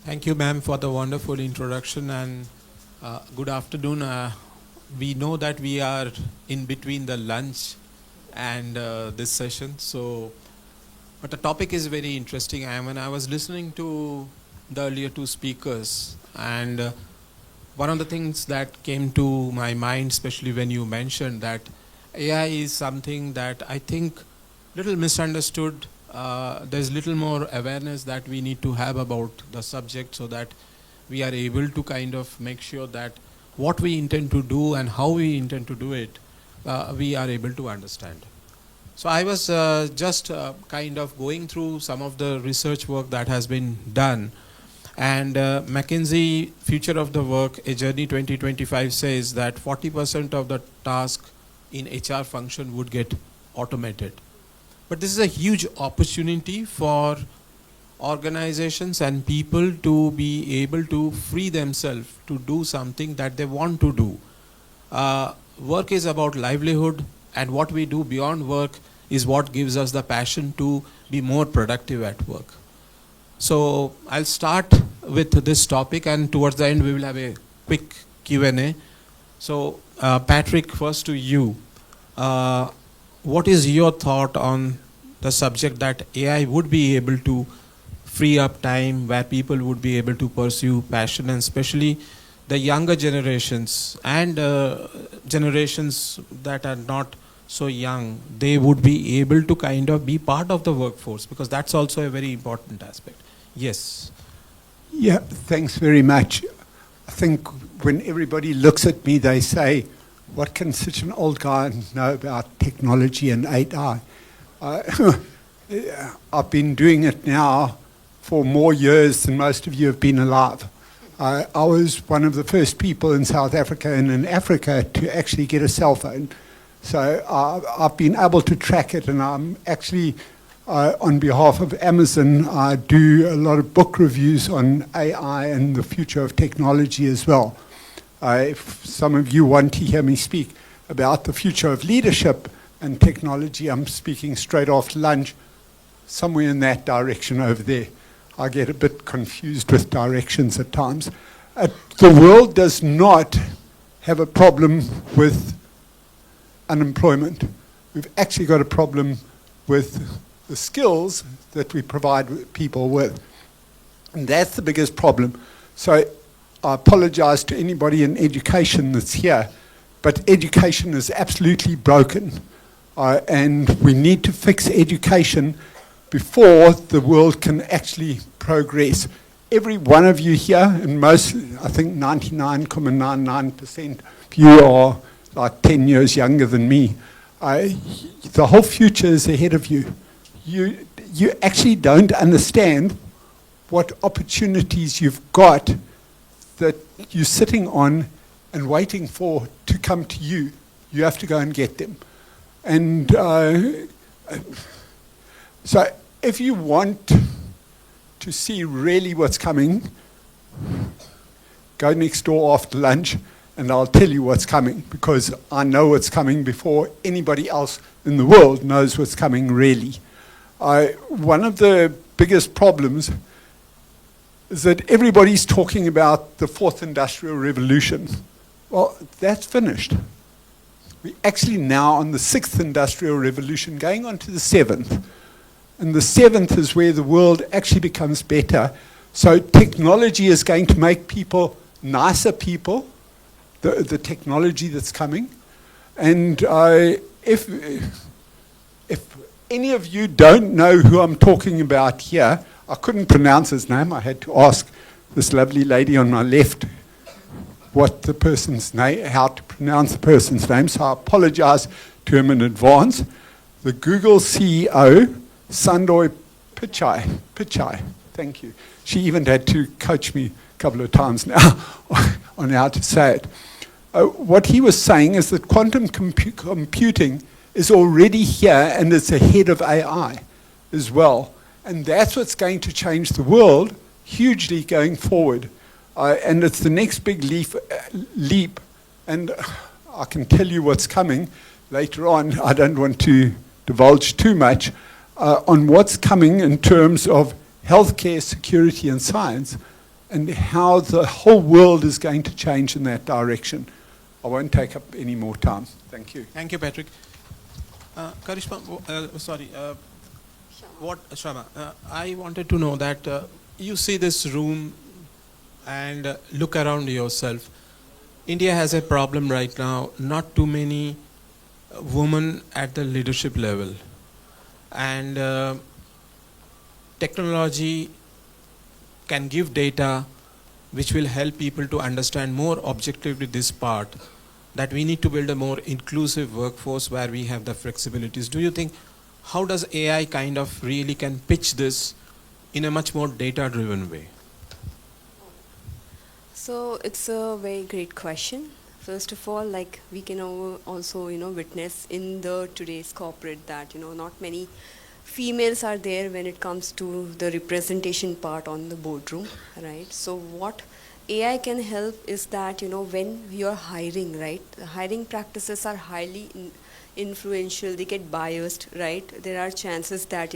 Thank you, ma'am, for the wonderful introduction and good afternoon. We know that we are in between the lunch and this session, but the topic is very interesting. When I was listening to the earlier two speakers, and one of the things that came to my mind, especially when you mentioned that AI is something that I think little misunderstood. There's little more awareness that we need to have about the subject so that we are able to kind of make sure that what we intend to do and how we intend to do it, we are able to understand. So I was just kind of going through some of the research work that has been done, and McKinsey Future of the Work, A Journey 2025 says that 40% of the task in HR function would get automated. But this is a huge opportunity for organizations and people to be able to free themselves to do something that they want to do. Work is about livelihood, and what we do beyond work is what gives us the passion to be more productive at work. So I'll start with this topic, and towards the end we will have a quick Q&A. So Patrick, first to you. What is your thought on the subject that AI would be able to free up time where people would be able to pursue passion, and especially the younger generations and generations that are not so young, they would be able to kind of be part of the workforce, because that's also a very important aspect. Yes. Yeah, thanks very much. I think when everybody looks at me, they say, what can such an old guy know about technology and AI? I've been doing it now for more years than most of you have been alive. I was one of the first people in South Africa and in Africa to actually get a cell phone. So I've been able to track it, and I'm actually, on behalf of Amazon, I do a lot of book reviews on AI and the future of technology as well. If some of you want to hear me speak about the future of leadership and technology, I'm speaking straight after lunch, somewhere in that direction over there. I get a bit confused with directions at times. The world does not have a problem with unemployment. We've actually got a problem with the skills that we provide people with. And that's the biggest problem. So I apologize to anybody in education that's here, but education is absolutely broken. And we need to fix education before the world can actually progress. Every one of you here, and most, I think 99.99% of you are like 10 years younger than me. The whole future is ahead of you. You actually don't understand what opportunities you've got that you're sitting on and waiting for to come to you. You have to go and get them. And so if you want to see really what's coming, go next door after lunch and I'll tell you what's coming, because I know what's coming before anybody else in the world knows what's coming really. One of the biggest problems is that everybody's talking about the fourth industrial revolution. Well, that's finished. We're actually now on the sixth industrial revolution, going on to the seventh. And the seventh is where the world actually becomes better. So technology is going to make people nicer people, the technology that's coming. And if any of you don't know who I'm talking about here, I couldn't pronounce his name. I had to ask this lovely lady on my left what the person's name, how to pronounce the person's name. So I apologize to him in advance. The Google CEO, Sundar Pichai. Thank you. She even had to coach me a couple of times now on how to say it. What he was saying is that quantum computing is already here and it's ahead of AI as well. And that's what's going to change the world hugely going forward. And it's the next big leap. And I can tell you what's coming later on. I don't want to divulge too much on what's coming in terms of healthcare, security, and science. and how the whole world is going to change in that direction. I won't take up any more time. Thank you. Thank you, Patrick. Karishma, Shama, I wanted to know that you see this room and look around yourself. India has a problem right now, not too many women at the leadership level. And technology can give data which will help people to understand more objectively this part, that we need to build a more inclusive workforce where we have the flexibilities. Do you think, how does AI kind of really can pitch this in a much more data-driven way? So it's a very great question. First of all, like we can also, witness in the today's corporate that, not many females are there when it comes to the representation part on the boardroom, right? So what AI can help is that, when you're hiring, right, the hiring practices are highly influential, they get biased, right? There are chances that,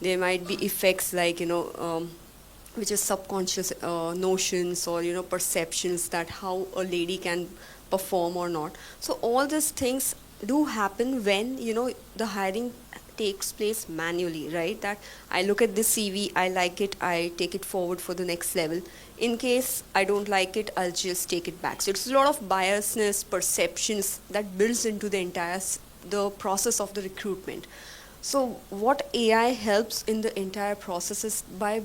there might be effects like, which is subconscious notions or, perceptions that how a lady can perform or not. So all these things do happen when, the hiring takes place manually, right? That I look at this CV, I like it, I take it forward for the next level. In case I don't like it, I'll just take it back. So it's a lot of biasness, perceptions that builds into the entire the process of the recruitment. So what AI helps in the entire process is by,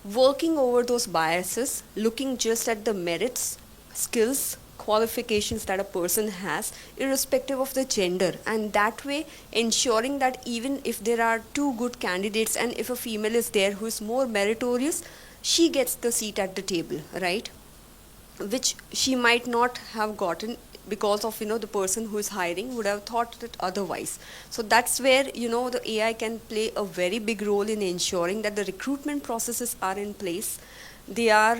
working over those biases, looking just at the merits, skills, qualifications that a person has, irrespective of the gender, and that way ensuring that even if there are two good candidates and if a female is there who is more meritorious, she gets the seat at the table, right? Which she might not have gotten because of, the person who is hiring would have thought it otherwise. So that's where, the AI can play a very big role in ensuring that the recruitment processes are in place. They are,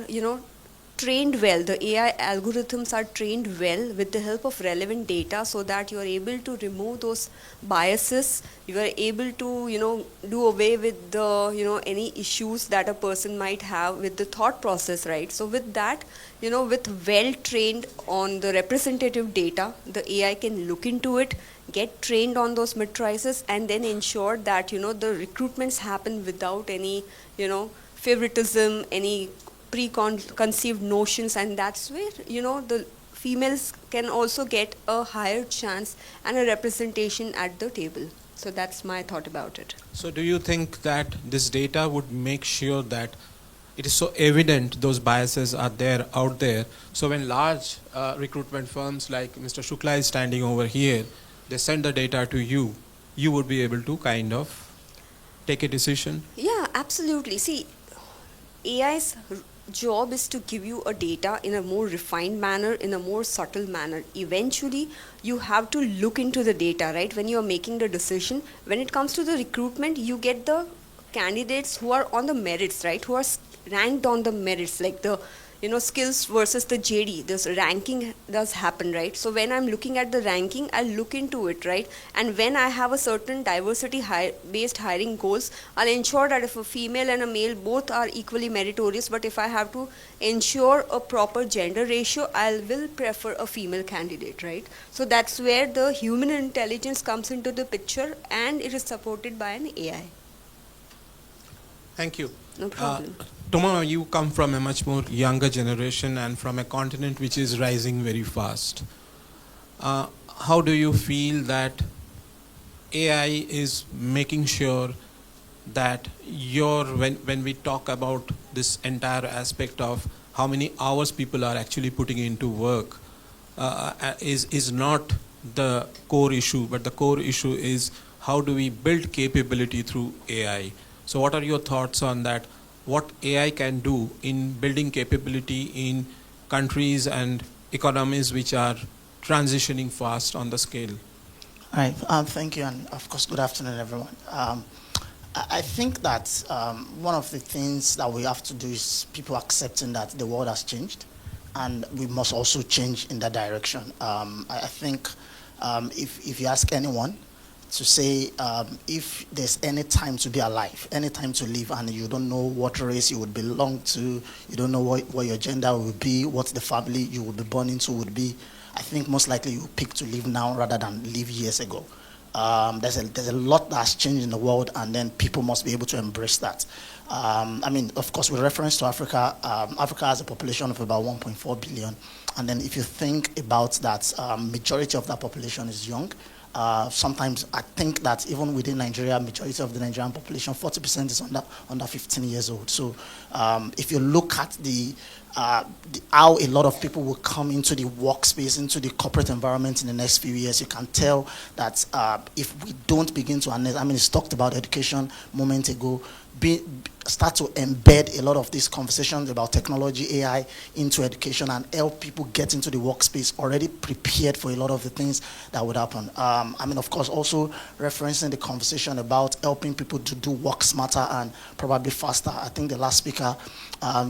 trained well. The AI algorithms are trained well with the help of relevant data so that you are able to remove those biases. You are able to, do away with the, any issues that a person might have with the thought process, right? So with that, with well trained on the representative data, the AI can look into it, get trained on those matrices, and then ensure that, the recruitments happen without any, favoritism, any preconceived notions, and that's where the females can also get a higher chance and a representation at the table. So that's my thought about it. So do you think that this data would make sure that it is so evident those biases are there out there, so when large recruitment firms like Mr. Shukla is standing over here, they send the data to you, you would be able to kind of take a decision? Yeah, absolutely. See, AI's job is to give you a data in a more refined manner, in a more subtle manner. Eventually, you have to look into the data, right? When you are making the decision, when it comes to the recruitment, you get the candidates who are on the merits, right? Who are ranked on the merits, like the skills versus the JD. This ranking does happen, right? So when I'm looking at the ranking, I'll look into it, right? And when I have a certain diversity based hiring goals, I'll ensure that if a female and a male both are equally meritorious, but if I have to ensure a proper gender ratio, I will prefer a female candidate, right? So that's where the human intelligence comes into the picture, and it is supported by an AI. Thank you. No problem. Toma, you come from a much more younger generation and from a continent which is rising very fast. How do you feel that AI is making sure that when we talk about this entire aspect of how many hours people are actually putting into work, is not the core issue, but the core issue is how do we build capability through AI? So what are your thoughts on that? What AI can do in building capability in countries and economies which are transitioning fast on the scale? All right, thank you, and of course, good afternoon, everyone. I think that one of the things that we have to do is people accepting that the world has changed, and we must also change in that direction. I think if you ask anyone to say if there's any time to be alive, any time to live, and you don't know what race you would belong to, you don't know what your gender will be, what the family you will be born into would be, I think most likely you pick to live now rather than live years ago. There's a lot that's changed in the world, and then people must be able to embrace that. I mean, of course, with reference to Africa, Africa has a population of about 1.4 billion. And then if you think about that, majority of that population is young. Sometimes I think that even within Nigeria, majority of the Nigerian population, 40% is under 15 years old. So if you look at how a lot of people will come into the workspace, into the corporate environment in the next few years, you can tell that if we don't begin to harness, I mean, it's talked about education a moment ago, start to embed a lot of these conversations about technology, AI into education and help people get into the workspace already prepared for a lot of the things that would happen. I mean, of course, also referencing the conversation about helping people to do work smarter and probably faster. I think the last speaker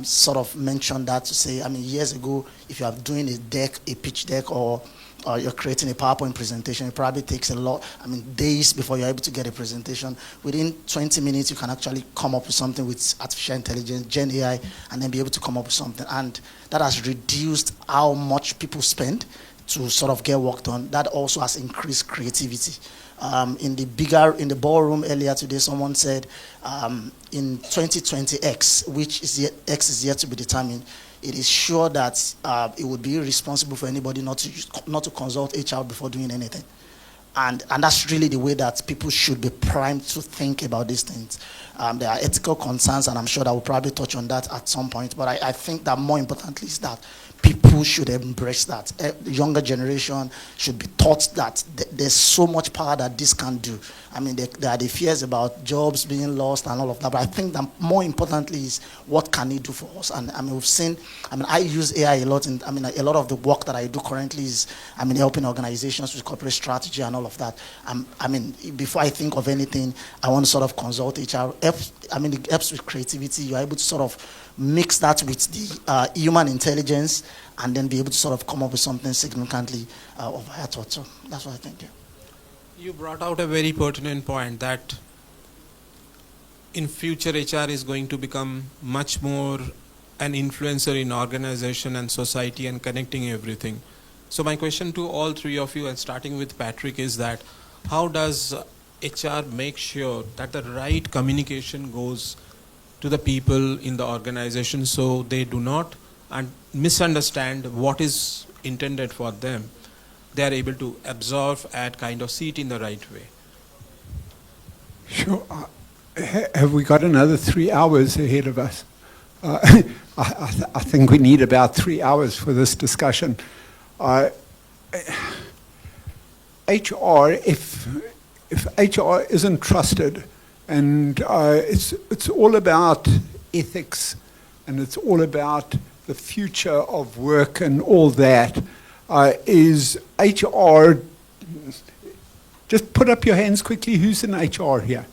sort of mentioned that to say, I mean, years ago, if you are doing a pitch deck, or you're creating a PowerPoint presentation, it probably takes days before you're able to get a presentation. Within 20 minutes, you can actually come up with something with artificial intelligence, Gen AI, and then be able to come up with something. And that has reduced how much people spend to sort of get work done. That also has increased creativity. In the ballroom earlier today, someone said in 2020 X, which is X is yet to be determined, it is sure that it would be irresponsible for anybody not to consult HR before doing anything. And that's really the way that people should be primed to think about these things. There are ethical concerns, and I'm sure that we'll probably touch on that at some point. But I think that more importantly is that people should embrace that. The younger generation should be taught that there's so much power that this can do. I mean, there are the fears about jobs being lost and all of that, but I think that more importantly is what can it do for us? And I mean, we've seen, I use AI a lot, and a lot of the work that I do currently is, helping organizations with corporate strategy and all of that. Before I think of anything, I want to sort of consult HR. It helps with creativity. You're able to sort of mix that with the human intelligence, and then be able to sort of come up with something significantly of higher thought. So that's what I think. Yeah. You brought out a very pertinent point that in future HR is going to become much more an influencer in organization and society and connecting everything. So my question to all three of you, and starting with Patrick, is that how does HR make sure that the right communication goes to the people in the organization so they do not misunderstand what is intended for them? They are able to absorb and kind of see it in the right way. Sure. Have we got another 3 hours ahead of us? I think we need about 3 hours for this discussion. HR, if HR isn't trusted, and it's all about ethics, and it's all about the future of work and all that, is HR, just put up your hands quickly, who's in HR here?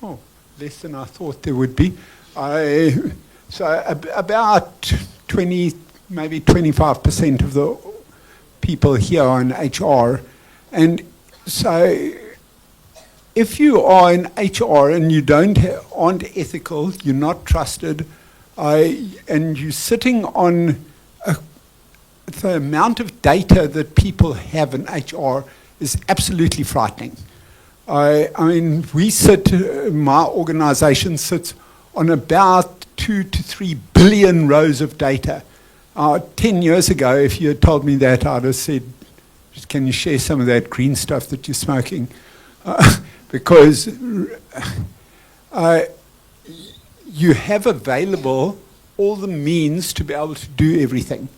Oh, less than I thought there would be. So about 20, maybe 25% of the people here are in HR. And so if you are in HR and you aren't ethical, you're not trusted, and you're sitting on the amount of data that people have in HR is absolutely frightening. My organization sits on about 2 to 3 billion rows of data. 10 years ago, if you had told me that, I'd have said, can you share some of that green stuff that you're smoking? Because you have available all the means to be able to do everything.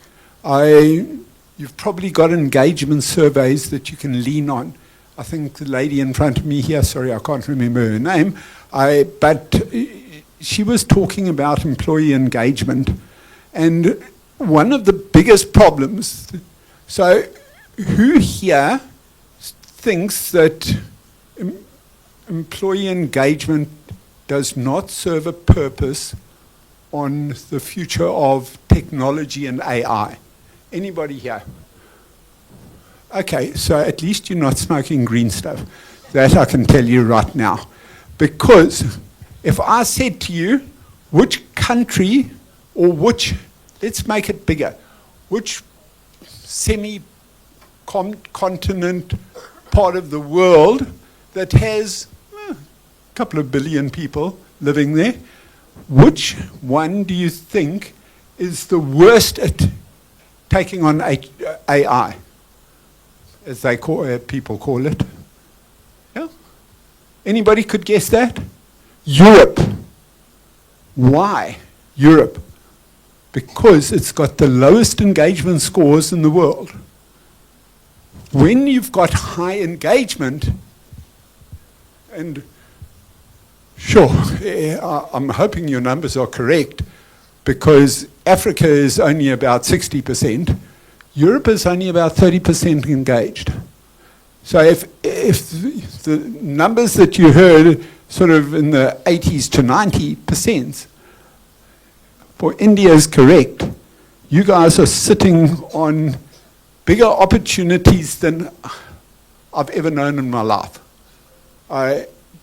You've probably got engagement surveys that you can lean on. I think the lady in front of me here, sorry, I can't remember her name, but she was talking about employee engagement. And one of the biggest problems, so who here thinks that employee engagement does not serve a purpose on the future of technology and AI? Anybody here? Okay, so at least you're not smoking green stuff. That I can tell you right now. Because if I said to you, which country or which, let's make it bigger, which semi-continent part of the world that has a couple of billion people living there, which one do you think is the worst at taking on AI, as they people call it? Yeah? Anybody could guess that? Europe. Why Europe? Because it's got the lowest engagement scores in the world. When you've got high engagement, and sure, I'm hoping your numbers are correct, because Africa is only about 60%, Europe is only about 30% engaged. So if the numbers that you heard sort of in the 80s to 90%, for India is correct, you guys are sitting on bigger opportunities than I've ever known in my life.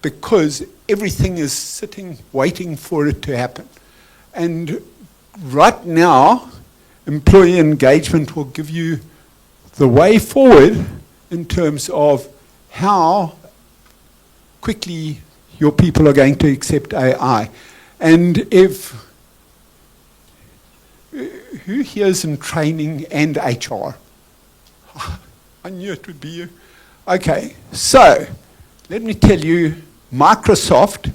Because everything is sitting, waiting for it to happen. And right now, employee engagement will give you the way forward in terms of how quickly your people are going to accept AI. And who here is in training and HR? I knew it would be you. Okay, so let me tell you, Microsoft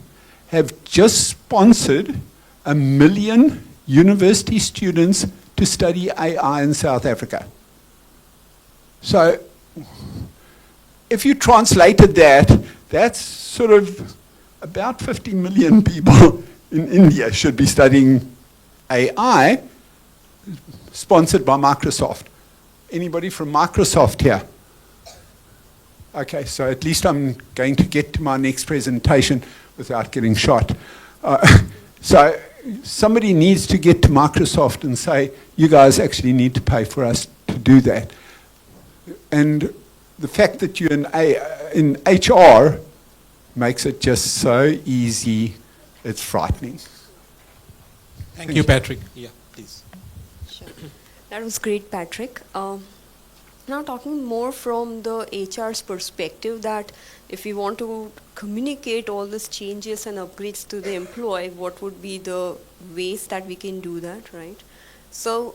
have just sponsored 1 million university students to study AI in South Africa. So if you translated that, that's sort of about 50 million people in India should be studying AI, sponsored by Microsoft. Anybody from Microsoft here? Okay, so at least I'm going to get to my next presentation without getting shot. So somebody needs to get to Microsoft and say, you guys actually need to pay for us to do that. And the fact that you're in HR makes it just so easy, it's frightening. Thank you, Patrick. Yeah, please. Sure. That was great, Patrick. Now talking more from the HR's perspective, that if we want to communicate all these changes and upgrades to the employee, what would be the ways that we can do that, right? So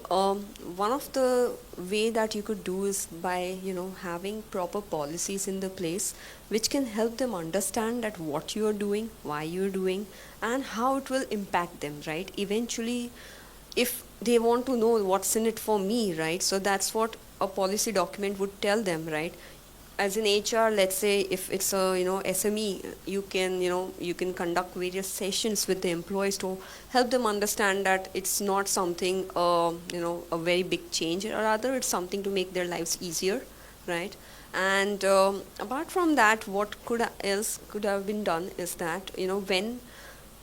one of the way that you could do is by having proper policies in the place which can help them understand that what you are doing, why you are doing, and how it will impact them, right? Eventually, if they want to know what's in it for me, right? So that's what a policy document would tell them, right? As in HR, let's say if it's a SME, you can conduct various sessions with the employees to help them understand that it's not something a very big change, or rather it's something to make their lives easier, right? And apart from that, what else could have been done is that when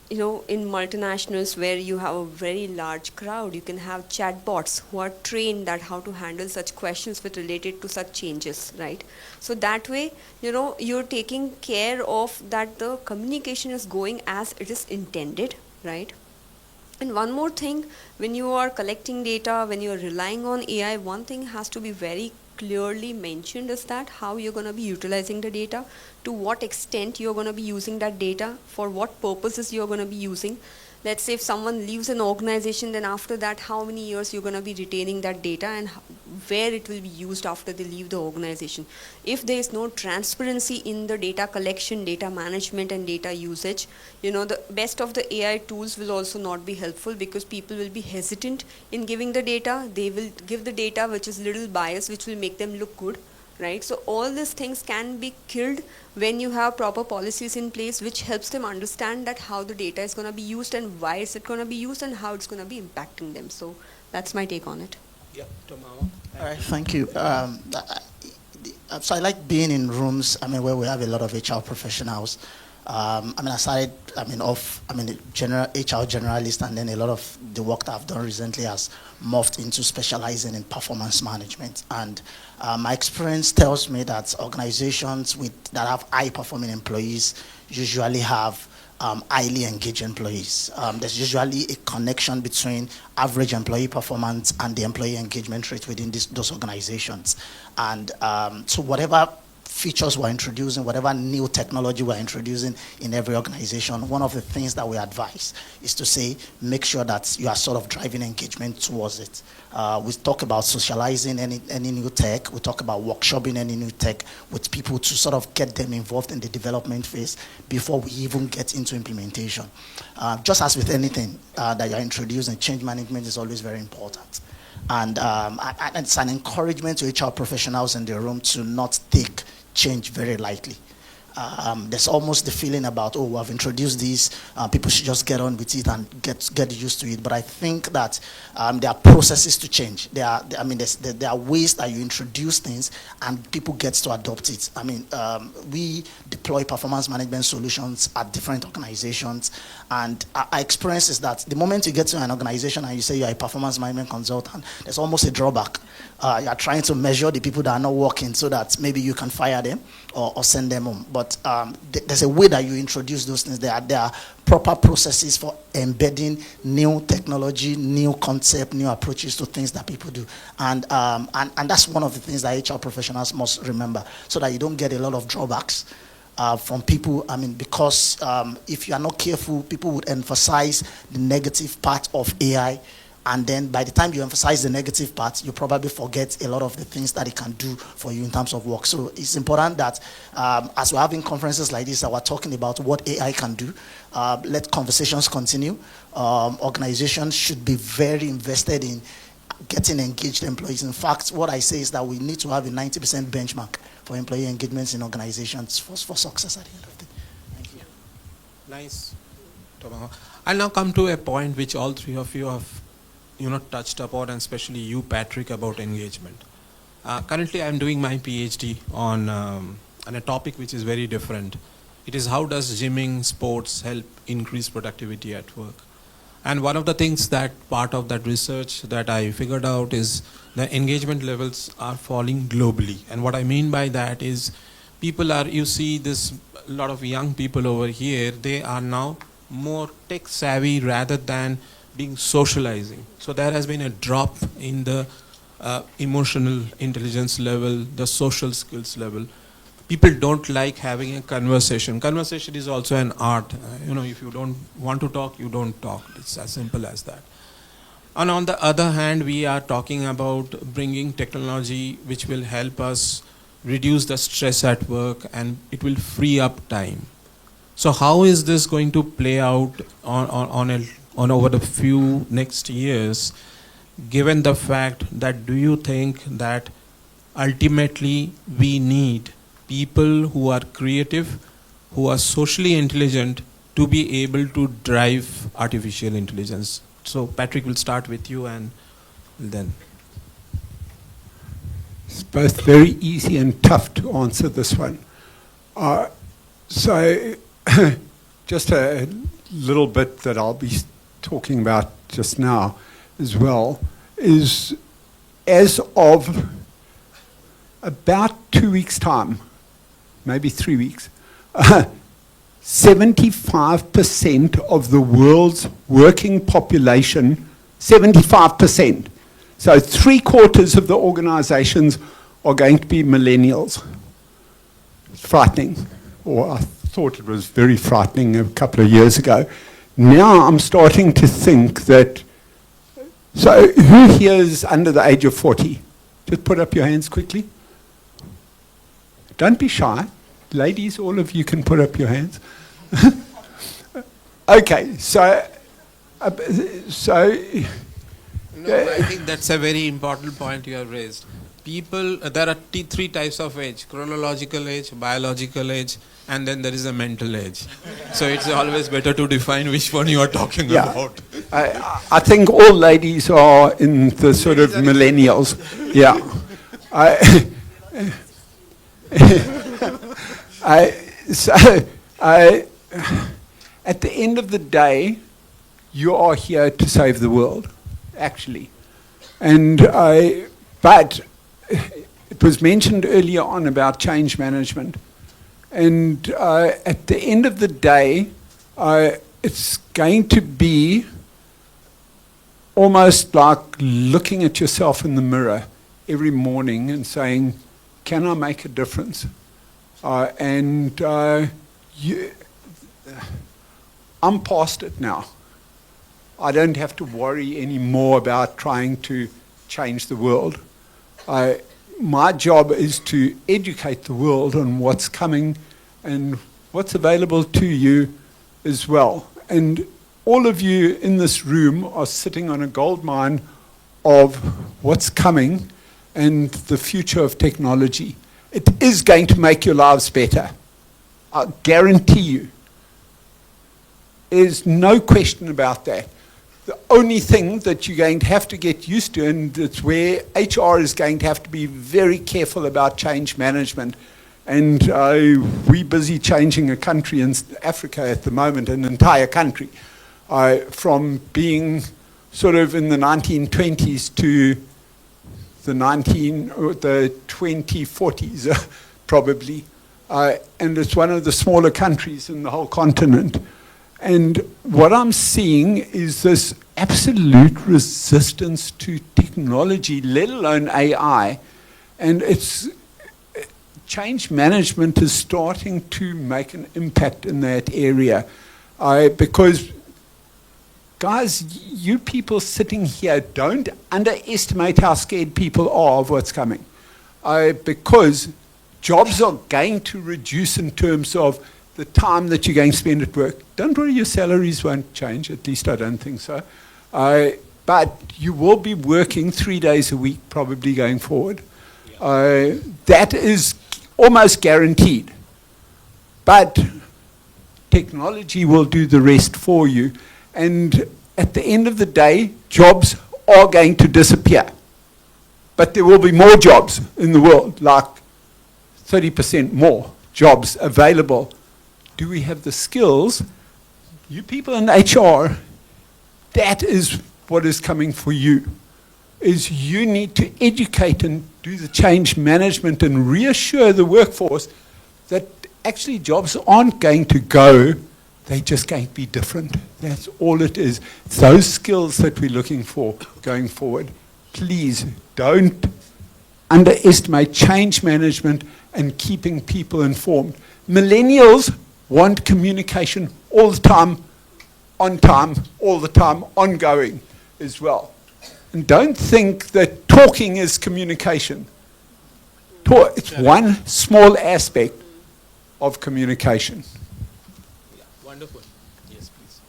in multinationals where you have a very large crowd, you can have chatbots who are trained that how to handle such questions with related to such changes, right? So that way, you're taking care of that the communication is going as it is intended, right? And one more thing, when you are collecting data, when you are relying on AI, one thing has to be very clearly mentioned is that how you're going to be utilizing the data, to what extent you're going to be using that data, for what purposes you're going to be using. Let's say if someone leaves an organization, then after that, how many years you're going to be retaining that data and where it will be used after they leave the organization. If there is no transparency in the data collection, data management, and data usage, the best of the AI tools will also not be helpful, because people will be hesitant in giving the data. They will give the data which is little biased, which will make them look good, right? So all these things can be killed when you have proper policies in place which helps them understand that how the data is going to be used and why is it going to be used and how it's going to be impacting them. So that's my take on it. Yeah, Tomawa. All right, thank you. So I like being in rooms, where we have a lot of HR professionals. I started, a general HR generalist, and then a lot of the work that I've done recently has morphed into specializing in performance management. And my experience tells me that organizations that have high-performing employees usually have highly engaged employees. There's usually a connection between average employee performance and the employee engagement rate within those organizations. And so whatever features we're introducing, whatever new technology we're introducing in every organization, one of the things that we advise is to say, make sure that you are sort of driving engagement towards it. We talk about socializing any new tech. We talk about workshopping any new tech with people to sort of get them involved in the development phase before we even get into implementation. Just as with anything that you're introducing, change management is always very important. And it's an encouragement to HR professionals in the room to not take change very lightly. There's almost the feeling about, oh, I've introduced this, people should just get on with it and get used to it. But I think that there are processes to change. There are ways that you introduce things and people get to adopt it. We deploy performance management solutions at different organizations, and our experience is that the moment you get to an organization and you say you're a performance management consultant, there's almost a drawback. You're trying to measure the people that are not working so that maybe you can fire them or send them home. But there's a way that you introduce those things. There are proper processes for embedding new technology, new concept, new approaches to things that people do. And that's one of the things that HR professionals must remember, so that you don't get a lot of drawbacks from people. Because if you are not careful, people would emphasize the negative part of AI. And then by the time you emphasize the negative part, you probably forget a lot of the things that it can do for you in terms of work. So it's important that as we're having conferences like this, that we're talking about what AI can do, let conversations continue. Organizations should be very invested in getting engaged employees. In fact, what I say is that we need to have a 90% benchmark for employee engagements in organizations for success at the end of the day. Thank you. Nice. I'll now come to a point which all three of you have touched upon, and especially you, Patrick, about engagement. Currently, I'm doing my PhD on a topic which is very different. It is how does gymming, sports help increase productivity at work? And one of the things that part of that research that I figured out is the engagement levels are falling globally. And what I mean by that is you see this, a lot of young people over here, they are now more tech savvy rather than being socializing. So there has been a drop in the emotional intelligence level, the social skills level. People don't like having a conversation. Conversation is also an art. If you don't want to talk, you don't talk. It's as simple as that. And on the other hand, we are talking about bringing technology which will help us reduce the stress at work, and it will free up time. So how is this going to play out on over the few next years, given the fact that do you think that ultimately we need people who are creative, who are socially intelligent to be able to drive artificial intelligence? So Patrick, will start with you and then. It's both very easy and tough to answer this one. So just a little bit that I'll be talking about just now as well is, as of about 2 weeks' time, maybe 3 weeks, 75% of the world's working population, 75%. So 3/4 of the organizations are going to be millennials. It's frightening, or I thought it was very frightening a couple of years ago. Now I'm starting to think that, so who here is under the age of 40? Just put up your hands quickly. Don't be shy. Ladies, all of you can put up your hands. Okay, so I think that's a very important point you have raised. People, there are three types of age: chronological age, biological age, and then there is a mental age. So it's always better to define which one you are talking about. I think all ladies are in the sort of millennials. Yeah. at the end of the day, you are here to save the world, actually. But it was mentioned earlier on about change management. And at the end of the day, it's going to be almost like looking at yourself in the mirror every morning and saying, can I make a difference? I'm past it now. I don't have to worry anymore about trying to change the world. My job is to educate the world on what's coming and what's available to you as well. And all of you in this room are sitting on a gold mine of what's coming and the future of technology. It is going to make your lives better. I guarantee you. There's no question about that. The only thing that you're going to have to get used to, and it's where HR is going to have to be very careful about change management. And we're busy changing a country in Africa at the moment, an entire country, from being sort of in the 1920s to the 2040s, probably. And it's one of the smaller countries in the whole continent. And what I'm seeing is this absolute resistance to technology, let alone AI. And change management is starting to make an impact in that area. Because, guys, you people sitting here, don't underestimate how scared people are of what's coming. Because jobs are going to reduce in terms of the time that you're going to spend at work. Don't worry, your salaries won't change, at least I don't think so. But you will be working 3 days a week probably going forward. That is almost guaranteed. But technology will do the rest for you. And at the end of the day, jobs are going to disappear. But there will be more jobs in the world, like 30% more jobs available. Do we have the skills? You people in HR, that is what is coming for you. Is you need to educate and do the change management and reassure the workforce that actually jobs aren't going to go, they're just going to be different. That's all it is. It's those skills that we're looking for going forward. Please don't underestimate change management and keeping people informed. Millennials want communication all the time, on time, all the time, ongoing as well. And don't think that talking is communication. It's one small aspect of communication. Yeah, wonderful. Yes, please.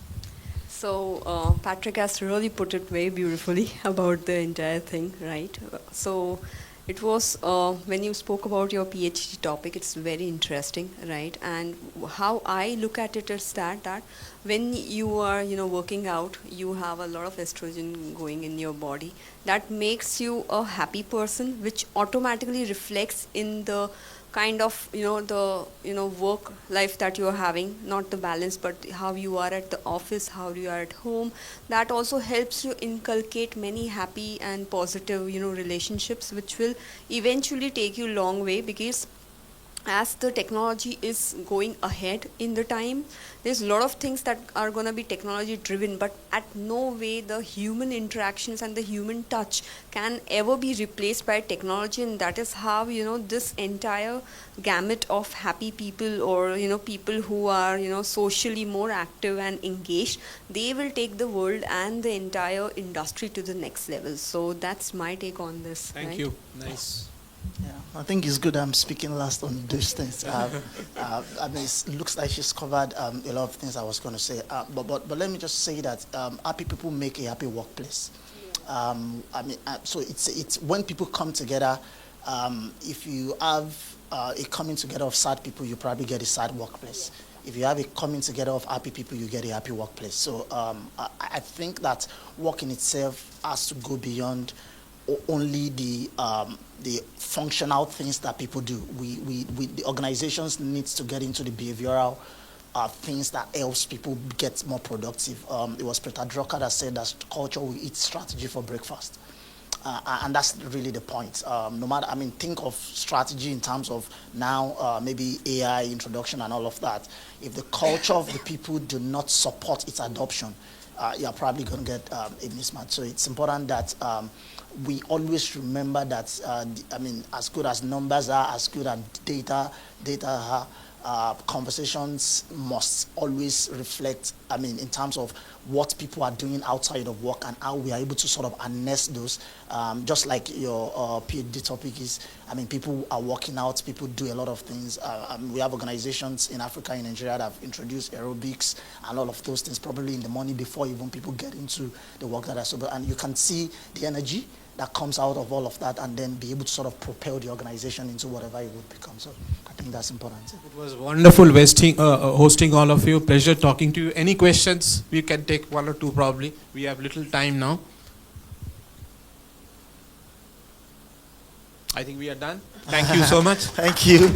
So Patrick has really put it very beautifully about the entire thing, right? So it was, when you spoke about your PhD topic, it's very interesting, right? And how I look at it is that when you are, working out, you have a lot of estrogen going in your body. That makes you a happy person, which automatically reflects in the kind of, work life that you are having, not the balance, but how you are at the office, how you are at home. That also helps you inculcate many happy and positive, relationships, which will eventually take you a long way, because as the technology is going ahead in the time, there's a lot of things that are going to be technology driven, but at no way the human interactions and the human touch can ever be replaced by technology. And that is how, this entire gamut of happy people, or, people who are, socially more active and engaged, they will take the world and the entire industry to the next level. So that's my take on this. Thank you. Nice. Yeah, I think it's good I'm speaking last on these things. I mean, it looks like she's covered a lot of things I was going to say. But let me just say that happy people make a happy workplace. I mean, so it's when people come together. If you have a coming together of sad people, you probably get a sad workplace. If you have a coming together of happy people, you get a happy workplace. So I think that work in itself has to go beyond only the functional things that people do. The organizations needs to get into the behavioral things that helps people get more productive. It was Peter Drucker that said that culture will eat strategy for breakfast. And that's really the point. No matter, think of strategy in terms of now maybe AI introduction and all of that. If the culture of the people do not support its adoption, you're probably going to get a mismatch. So it's important that we always remember that, as good as numbers are, as good as data are, conversations must always reflect, in terms of what people are doing outside of work and how we are able to sort of harness those. Just like your PhD topic is, people are working out, people do a lot of things. We have organizations in Africa, in Nigeria, that have introduced aerobics and all of those things probably in the morning before even people get into the work that I saw. And you can see the energy that comes out of all of that, and then be able to sort of propel the organization into whatever it would become. So I think that's important. It was wonderful hosting all of you. Pleasure talking to you. Any questions? We can take one or two probably. We have little time now. I think we are done. Thank you so much. Thank you.